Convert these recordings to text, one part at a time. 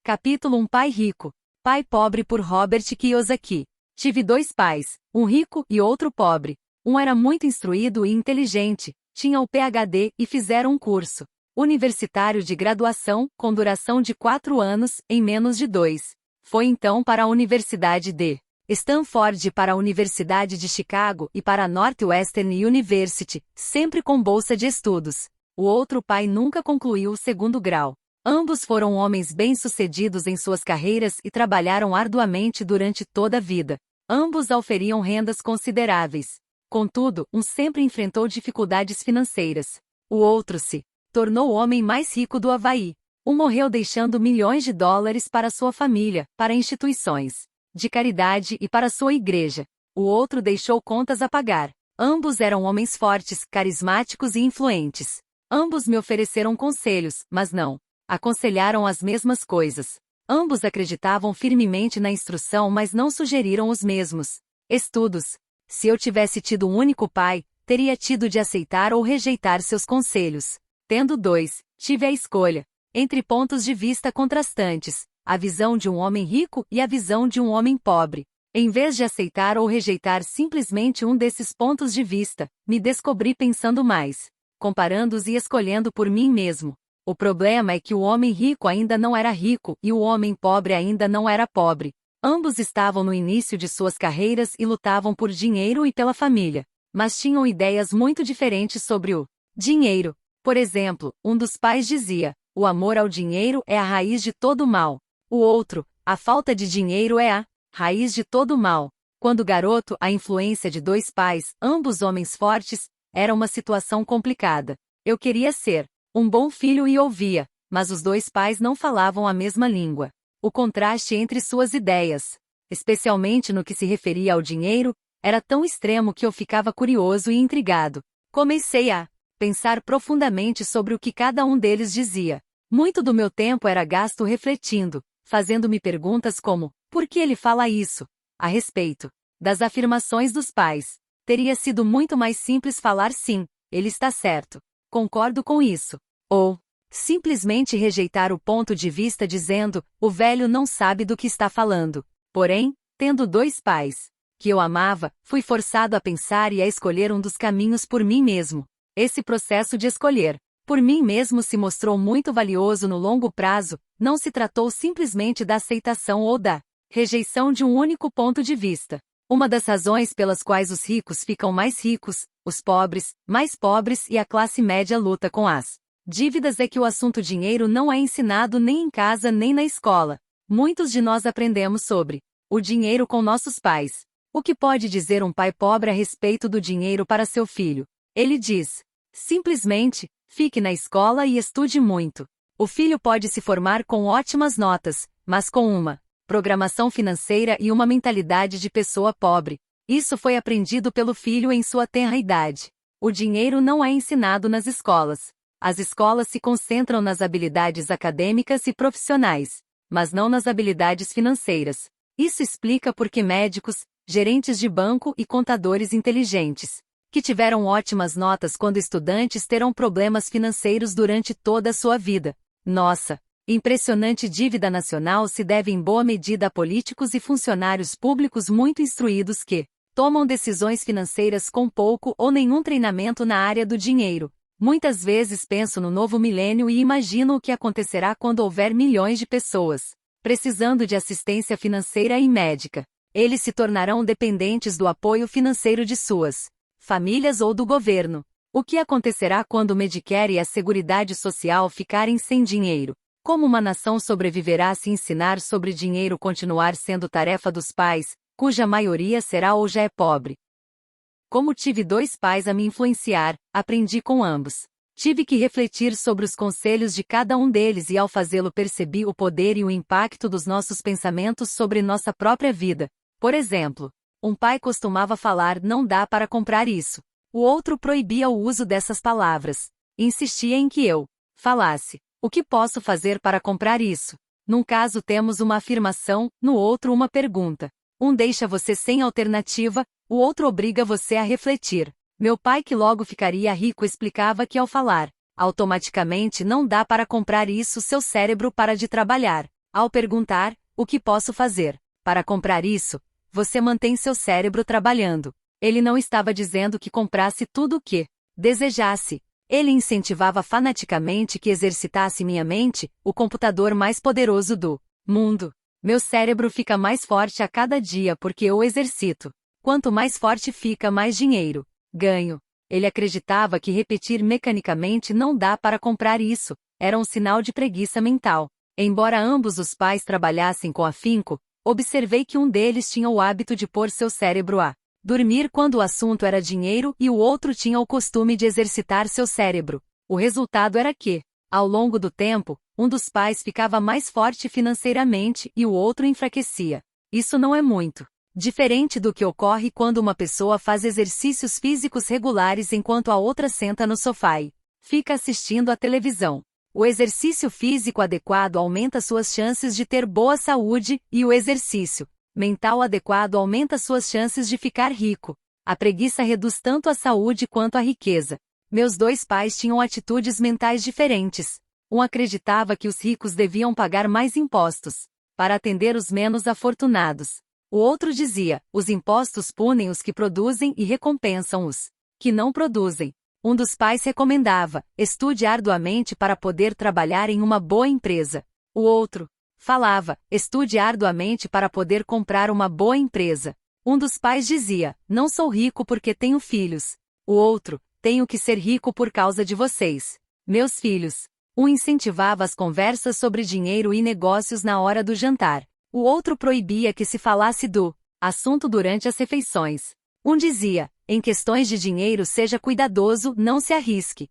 Capítulo 1 Pai Rico. Pai Pobre por Robert Kiyosaki. Tive dois pais, um rico e outro pobre. Um era muito instruído e inteligente, tinha o PhD e fizeram um curso universitário de graduação, com duração de 4 anos, em menos de 2. Foi então para a Universidade de Stanford, para a Universidade de Chicago e para a Northwestern University, sempre com bolsa de estudos. O outro pai nunca concluiu o segundo grau. Ambos foram homens bem-sucedidos em suas carreiras e trabalharam arduamente durante toda a vida. Ambos auferiam rendas consideráveis. Contudo, um sempre enfrentou dificuldades financeiras. O outro se tornou o homem mais rico do Havaí. Um morreu deixando milhões de dólares para sua família, para instituições de caridade e para sua igreja. O outro deixou contas a pagar. Ambos eram homens fortes, carismáticos e influentes. Ambos me ofereceram conselhos, mas não aconselharam as mesmas coisas. Ambos acreditavam firmemente na instrução, mas não sugeriram os mesmos estudos. Se eu tivesse tido um único pai, teria tido de aceitar ou rejeitar seus conselhos. Tendo dois, tive a escolha entre pontos de vista contrastantes, a visão de um homem rico e a visão de um homem pobre. Em vez de aceitar ou rejeitar simplesmente um desses pontos de vista, me descobri pensando mais, comparando-os e escolhendo por mim mesmo. O problema é que o homem rico ainda não era rico e o homem pobre ainda não era pobre. Ambos estavam no início de suas carreiras e lutavam por dinheiro e pela família, mas tinham ideias muito diferentes sobre o dinheiro. Por exemplo, um dos pais dizia: o amor ao dinheiro é a raiz de todo mal. O outro: a falta de dinheiro é a raiz de todo mal. Quando garoto, a influência de dois pais, ambos homens fortes, era uma situação complicada. Eu queria ser um bom filho e ouvia, mas os dois pais não falavam a mesma língua. O contraste entre suas ideias, especialmente no que se referia ao dinheiro, era tão extremo que eu ficava curioso e intrigado. Comecei a pensar profundamente sobre o que cada um deles dizia. Muito do meu tempo era gasto refletindo, fazendo-me perguntas como: por que ele fala isso? A respeito das afirmações dos pais. Teria sido muito mais simples falar sim, ele está certo. Concordo com isso. Ou simplesmente rejeitar o ponto de vista dizendo: o velho não sabe do que está falando. Porém, tendo dois pais que eu amava, fui forçado a pensar e a escolher um dos caminhos por mim mesmo. Esse processo de escolher por mim mesmo se mostrou muito valioso no longo prazo. Não se tratou simplesmente da aceitação ou da rejeição de um único ponto de vista. Uma das razões pelas quais os ricos ficam mais ricos, os pobres, mais pobres e a classe média luta com as dívidas é que o assunto dinheiro não é ensinado nem em casa nem na escola. Muitos de nós aprendemos sobre o dinheiro com nossos pais. O que pode dizer um pai pobre a respeito do dinheiro para seu filho? Ele diz: simplesmente, fique na escola e estude muito. O filho pode se formar com ótimas notas, mas com uma programação financeira e uma mentalidade de pessoa pobre. Isso foi aprendido pelo filho em sua tenra idade. O dinheiro não é ensinado nas escolas. As escolas se concentram nas habilidades acadêmicas e profissionais, mas não nas habilidades financeiras. Isso explica por que médicos, gerentes de banco e contadores inteligentes, que tiveram ótimas notas quando estudantes, terão problemas financeiros durante toda a sua vida. Nossa impressionante dívida nacional se deve em boa medida a políticos e funcionários públicos muito instruídos que tomam decisões financeiras com pouco ou nenhum treinamento na área do dinheiro. Muitas vezes penso no novo milênio e imagino o que acontecerá quando houver milhões de pessoas precisando de assistência financeira e médica. Eles se tornarão dependentes do apoio financeiro de suas famílias ou do governo. O que acontecerá quando o Medicare e a Seguridade Social ficarem sem dinheiro? Como uma nação sobreviverá se ensinar sobre dinheiro continuar sendo tarefa dos pais, cuja maioria será ou já é pobre? Como tive dois pais a me influenciar, aprendi com ambos. Tive que refletir sobre os conselhos de cada um deles e ao fazê-lo percebi o poder e o impacto dos nossos pensamentos sobre nossa própria vida. Por exemplo, um pai costumava falar: não dá para comprar isso. O outro proibia o uso dessas palavras. Insistia em que eu falasse: o que posso fazer para comprar isso? Num caso temos uma afirmação, no outro uma pergunta. Um deixa você sem alternativa, o outro obriga você a refletir. Meu pai, que logo ficaria rico, explicava que ao falar automaticamente não dá para comprar isso, seu cérebro para de trabalhar. Ao perguntar, o que posso fazer para comprar isso, você mantém seu cérebro trabalhando. Ele não estava dizendo que comprasse tudo o que desejasse. Ele incentivava fanaticamente que exercitasse minha mente, o computador mais poderoso do mundo. Meu cérebro fica mais forte a cada dia porque eu exercito. Quanto mais forte fica, mais dinheiro ganho. Ele acreditava que repetir mecanicamente não dá para comprar isso, era um sinal de preguiça mental. Embora ambos os pais trabalhassem com afinco, observei que um deles tinha o hábito de pôr seu cérebro a dormir quando o assunto era dinheiro e o outro tinha o costume de exercitar seu cérebro. O resultado era que, ao longo do tempo, um dos pais ficava mais forte financeiramente e o outro enfraquecia. Isso não é muito diferente do que ocorre quando uma pessoa faz exercícios físicos regulares enquanto a outra senta no sofá e fica assistindo à televisão. O exercício físico adequado aumenta suas chances de ter boa saúde e o exercício mental adequado aumenta suas chances de ficar rico. A preguiça reduz tanto a saúde quanto a riqueza. Meus dois pais tinham atitudes mentais diferentes. Um acreditava que os ricos deviam pagar mais impostos para atender os menos afortunados. O outro dizia, os impostos punem os que produzem e recompensam os que não produzem. Um dos pais recomendava, estude arduamente para poder trabalhar em uma boa empresa. O outro falava, estude arduamente para poder comprar uma boa empresa. Um dos pais dizia, não sou rico porque tenho filhos. O outro, tenho que ser rico por causa de vocês, meus filhos. Um incentivava as conversas sobre dinheiro e negócios na hora do jantar. O outro proibia que se falasse do assunto durante as refeições. Um dizia, em questões de dinheiro seja cuidadoso, não se arrisque.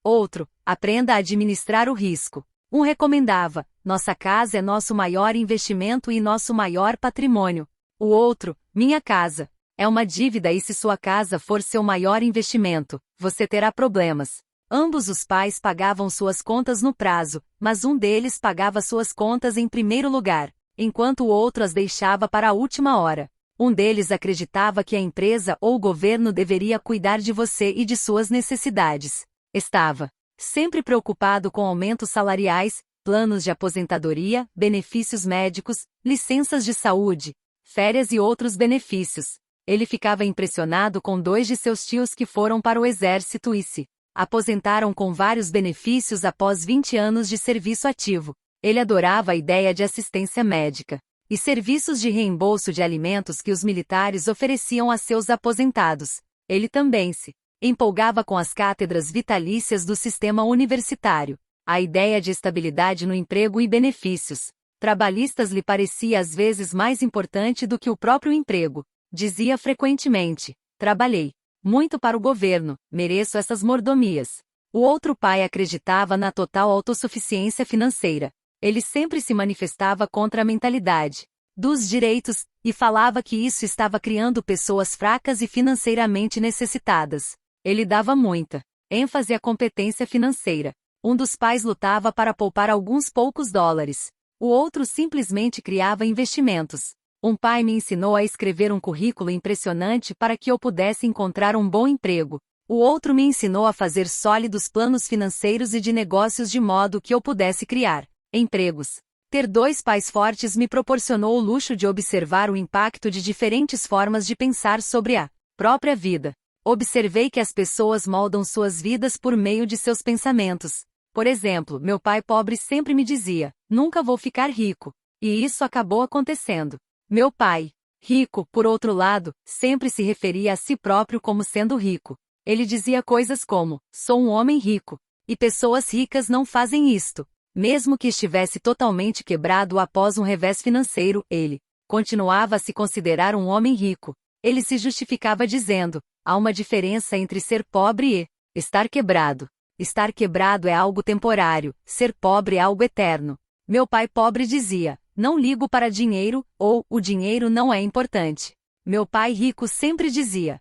Outro, aprenda a administrar o risco. Um recomendava, nossa casa é nosso maior investimento e nosso maior patrimônio. O outro, minha casa é uma dívida e se sua casa for seu maior investimento, você terá problemas. Ambos os pais pagavam suas contas no prazo, mas um deles pagava suas contas em primeiro lugar, enquanto o outro as deixava para a última hora. Um deles acreditava que a empresa ou o governo deveria cuidar de você e de suas necessidades. Estava sempre preocupado com aumentos salariais, planos de aposentadoria, benefícios médicos, licenças de saúde, férias e outros benefícios. Ele ficava impressionado com 2 de seus tios que foram para o exército e se aposentaram com vários benefícios após 20 anos de serviço ativo. Ele adorava a ideia de assistência médica e serviços de reembolso de alimentos que os militares ofereciam a seus aposentados. Ele também se empolgava com as cátedras vitalícias do sistema universitário. A ideia de estabilidade no emprego e benefícios trabalhistas lhe parecia às vezes mais importante do que o próprio emprego. Dizia frequentemente, trabalhei muito para o governo, mereço essas mordomias. O outro pai acreditava na total autossuficiência financeira. Ele sempre se manifestava contra a mentalidade dos direitos, e falava que isso estava criando pessoas fracas e financeiramente necessitadas. Ele dava muita ênfase à competência financeira. Um dos pais lutava para poupar alguns poucos dólares. O outro simplesmente criava investimentos. Um pai me ensinou a escrever um currículo impressionante para que eu pudesse encontrar um bom emprego. O outro me ensinou a fazer sólidos planos financeiros e de negócios de modo que eu pudesse criar empregos. Ter 2 pais fortes me proporcionou o luxo de observar o impacto de diferentes formas de pensar sobre a própria vida. Observei que as pessoas moldam suas vidas por meio de seus pensamentos. Por exemplo, meu pai pobre sempre me dizia, nunca vou ficar rico. E isso acabou acontecendo. Meu pai, rico, por outro lado, sempre se referia a si próprio como sendo rico. Ele dizia coisas como, sou um homem rico. E pessoas ricas não fazem isto. Mesmo que estivesse totalmente quebrado após um revés financeiro, ele continuava a se considerar um homem rico. Ele se justificava dizendo, há uma diferença entre ser pobre e estar quebrado. Estar quebrado é algo temporário, ser pobre é algo eterno. Meu pai pobre dizia, não ligo para dinheiro, ou, o dinheiro não é importante. Meu pai rico sempre dizia,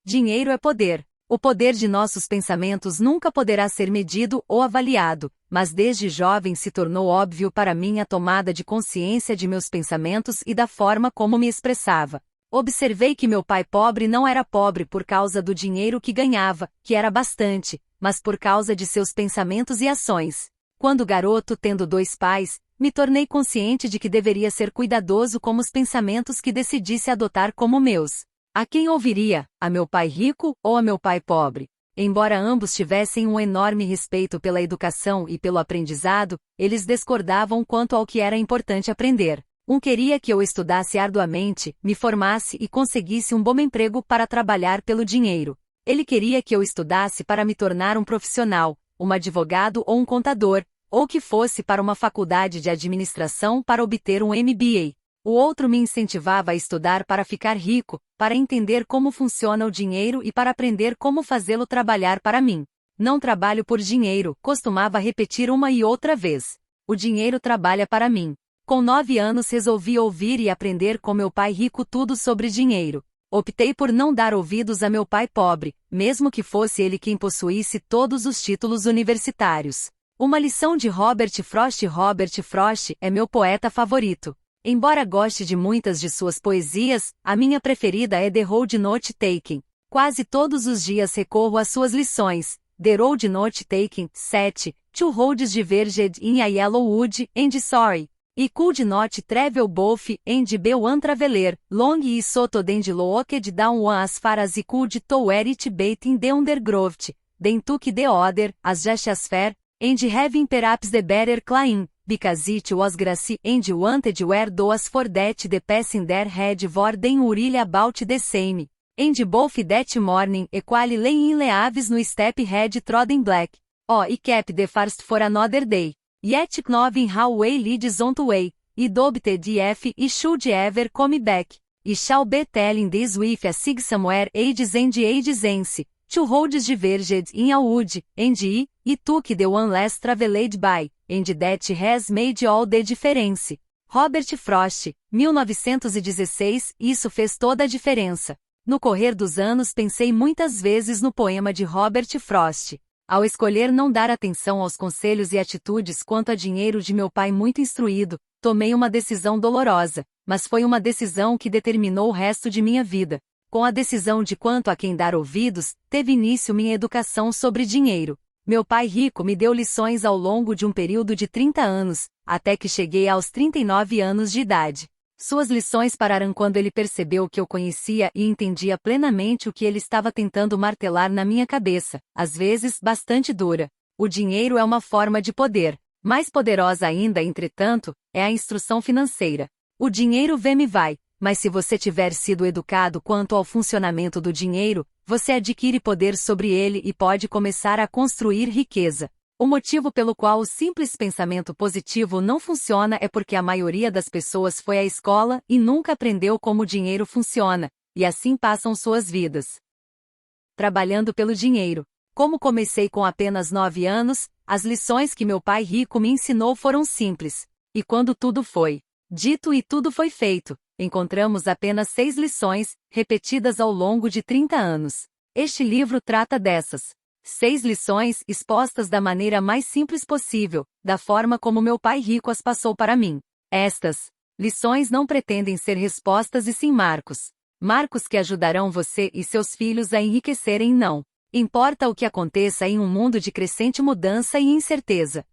dinheiro é poder. O poder de nossos pensamentos nunca poderá ser medido ou avaliado, mas desde jovem se tornou óbvio para mim a tomada de consciência de meus pensamentos e da forma como me expressava. Observei que meu pai pobre não era pobre por causa do dinheiro que ganhava, que era bastante, mas por causa de seus pensamentos e ações. Quando garoto tendo 2 pais, Me tornei consciente de que deveria ser cuidadoso com os pensamentos que decidisse adotar como meus. A quem ouviria, a meu pai rico ou a meu pai pobre? Embora ambos tivessem um enorme respeito pela educação e pelo aprendizado, eles discordavam quanto ao que era importante aprender. Um queria que eu estudasse arduamente, me formasse e conseguisse um bom emprego para trabalhar pelo dinheiro. Ele queria que eu estudasse para me tornar um profissional, um advogado ou um contador, ou que fosse para uma faculdade de administração para obter um MBA. O outro me incentivava a estudar para ficar rico, para entender como funciona o dinheiro e para aprender como fazê-lo trabalhar para mim. Não trabalho por dinheiro, costumava repetir uma e outra vez. O dinheiro trabalha para mim. Com 9 anos resolvi ouvir e aprender com meu pai rico tudo sobre dinheiro. Optei por não dar ouvidos a meu pai pobre, mesmo que fosse ele quem possuísse todos os títulos universitários. Uma lição de Robert Frost. Robert Frost é meu poeta favorito. Embora goste de muitas de suas poesias, a minha preferida é The Road Note Taken. Quase todos os dias recorro às suas lições. The Road Note Taken, 7. Two roads diverged in a yellow wood, and sorry. I could not travel both, and be one traveler, long e so to and looked down one as far as I could to where it bait in the undergrowth, then took the other, as just as fair, and having perhaps the better claim, because it was grassy and wanted where those for that the passenger had more than worried about the same. And both that morning equally lay in leaves no step had trodden black. Oh, I kept the first for another day. Yet knowing how way leads on to way, I doubted if I should ever come back. I shall be telling this with a sig somewhere ages and ages hence. Two roads diverged in a wood, and I took the one less traveled by, and that has made all the difference. Robert Frost, 1916. Isso fez toda a diferença. No correr dos anos pensei muitas vezes no poema de Robert Frost. Ao escolher não dar atenção aos conselhos e atitudes quanto a dinheiro de meu pai muito instruído, tomei uma decisão dolorosa, mas foi uma decisão que determinou o resto de minha vida. Com a decisão de quanto a quem dar ouvidos, teve início minha educação sobre dinheiro. Meu pai rico me deu lições ao longo de um período de 30 anos, até que cheguei aos 39 anos de idade. Suas lições pararam quando ele percebeu que eu conhecia e entendia plenamente o que ele estava tentando martelar na minha cabeça, às vezes bastante dura. O dinheiro é uma forma de poder. Mais poderosa ainda, entretanto, é a instrução financeira. O dinheiro vem e vai, mas se você tiver sido educado quanto ao funcionamento do dinheiro, você adquire poder sobre ele e pode começar a construir riqueza. O motivo pelo qual o simples pensamento positivo não funciona é porque a maioria das pessoas foi à escola e nunca aprendeu como o dinheiro funciona, e assim passam suas vidas trabalhando pelo dinheiro. Como comecei com apenas 9 anos, as lições que meu pai rico me ensinou foram simples. E quando tudo foi dito e tudo foi feito, encontramos apenas 6 lições, repetidas ao longo de 30 anos. Este livro trata dessas 6 lições expostas da maneira mais simples possível, da forma como meu pai rico as passou para mim. Estas lições não pretendem ser respostas e sim marcos. Marcos que ajudarão você e seus filhos a enriquecerem. Não importa o que aconteça em um mundo de crescente mudança e incerteza.